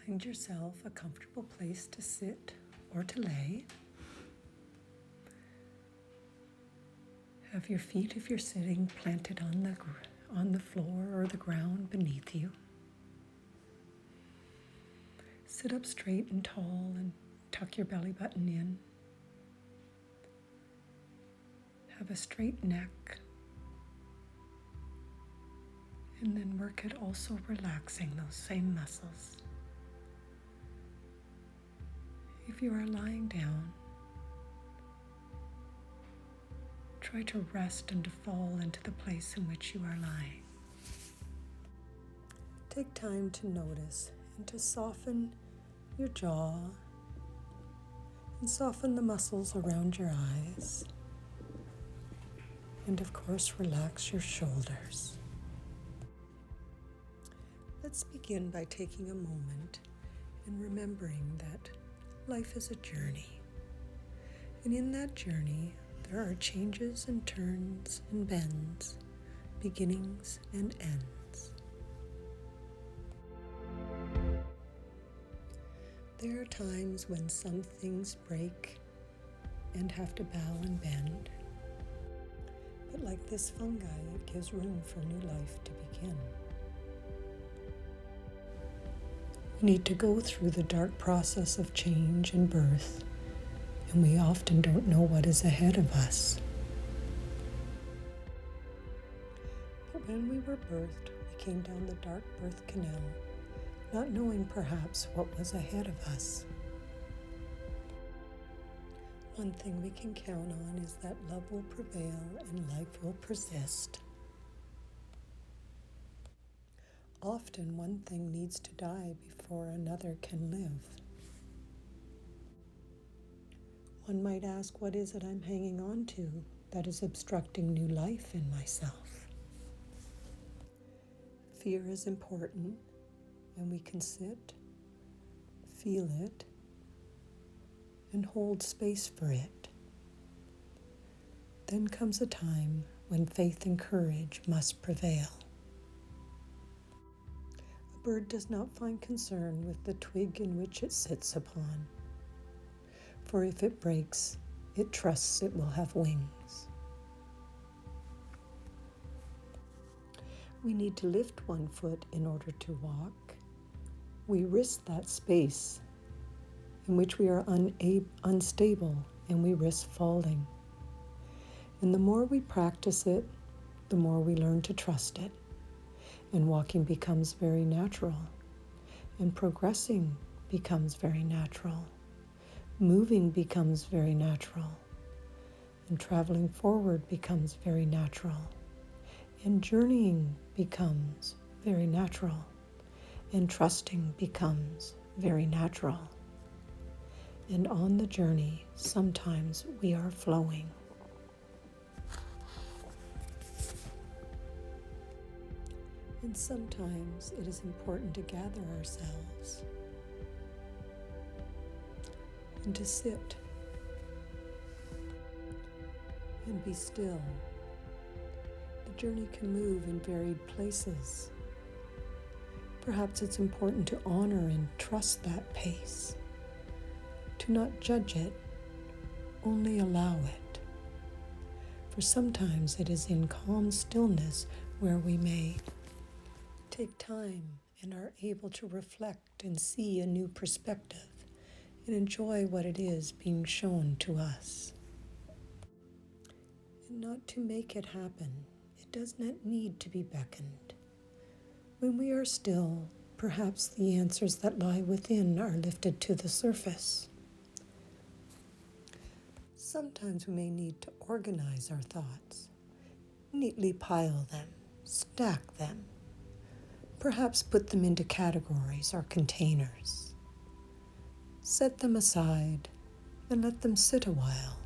Find yourself a comfortable place to sit or to lay. Have your feet, if you're sitting, planted on the floor or the ground beneath you. Sit up straight and tall and tuck your belly button in. Have a straight neck. And then work at also relaxing those same muscles. If you are lying down, try to rest and to fall into the place in which you are lying. Take time to notice and to soften your jaw and soften the muscles around your eyes. And of course, relax your shoulders. Let's begin by taking a moment and remembering that life is a journey. And in that journey, there are changes and turns and bends, beginnings and ends. There are times when some things break and have to bow and bend. But like this fungi, it gives room for new life to begin. We need to go through the dark process of change and birth, and we often don't know what is ahead of us. But when we were birthed, we came down the dark birth canal, not knowing perhaps what was ahead of us. One thing we can count on is that love will prevail and life will persist. Often one thing needs to die before another can live. One might ask, what is it I'm hanging on to that is obstructing new life in myself? Fear is important, and we can sit, feel it, and hold space for it. Then comes a time when faith and courage must prevail. A bird does not find concern with the twig in which it sits upon, for if it breaks, it trusts it will have wings. We need to lift one foot in order to walk. We risk that space in which we are unstable, and we risk falling. And the more we practice it, the more we learn to trust it. And walking becomes very natural, and progressing becomes very natural. Moving becomes very natural, and traveling forward becomes very natural, and journeying becomes very natural, and trusting becomes very natural. And on the journey, sometimes we are flowing. And sometimes it is important to gather ourselves and to sit and be still. The journey can move in varied places. Perhaps it's important to honor and trust that pace, to not judge it, only allow it. For sometimes it is in calm stillness where we may take time and are able to reflect and see a new perspective and enjoy what it is being shown to us. And not to make it happen, it does not need to be beckoned. When we are still, perhaps the answers that lie within are lifted to the surface. Sometimes we may need to organize our thoughts, neatly pile them, stack them, perhaps put them into categories or containers. Set them aside and let them sit a while.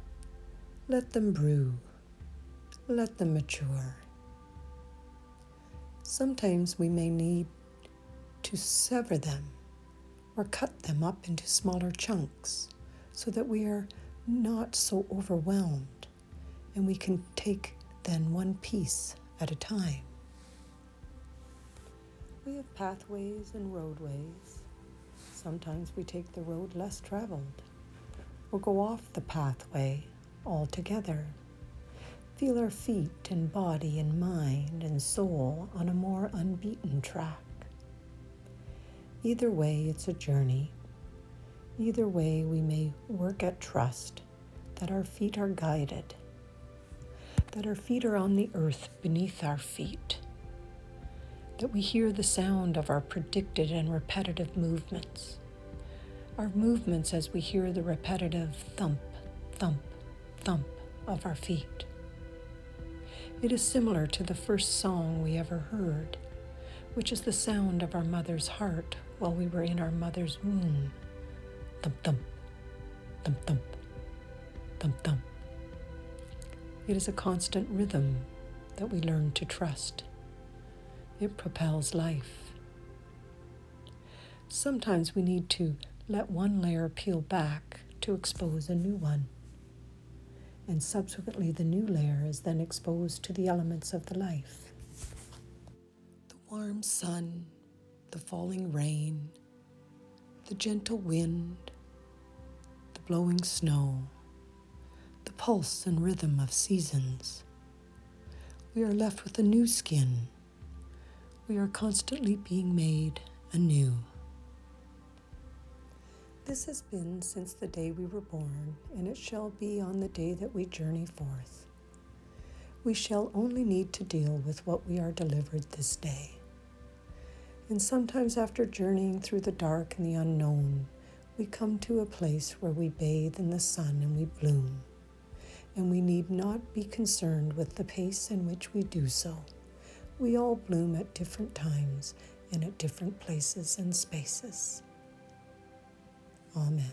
Let them brew. Let them mature. Sometimes we may need to sever them or cut them up into smaller chunks so that we are not so overwhelmed and we can take then one piece at a time. We have pathways and roadways. Sometimes we take the road less traveled, or go off the pathway altogether. Feel our feet and body and mind and soul on a more unbeaten track. Either way, it's a journey. Either way, we may work at trust that our feet are guided, that our feet are on the earth beneath our feet, that we hear the sound of our predicted and repetitive movements, our movements as we hear the repetitive thump, thump, thump of our feet. It is similar to the first song we ever heard, which is the sound of our mother's heart while we were in our mother's womb. Thump, thump, thump, thump, thump, thump. It is a constant rhythm that we learn to trust. It propels life. Sometimes we need to let one layer peel back to expose a new one. And subsequently the new layer is then exposed to the elements of the life. The warm sun, the falling rain, the gentle wind, the blowing snow, the pulse and rhythm of seasons. We are left with a new skin. We are constantly being made anew. This has been since the day we were born, and it shall be on the day that we journey forth. We shall only need to deal with what we are delivered this day. And sometimes after journeying through the dark and the unknown, we come to a place where we bathe in the sun and we bloom. And we need not be concerned with the pace in which we do so. We all bloom at different times and at different places and spaces. Amen.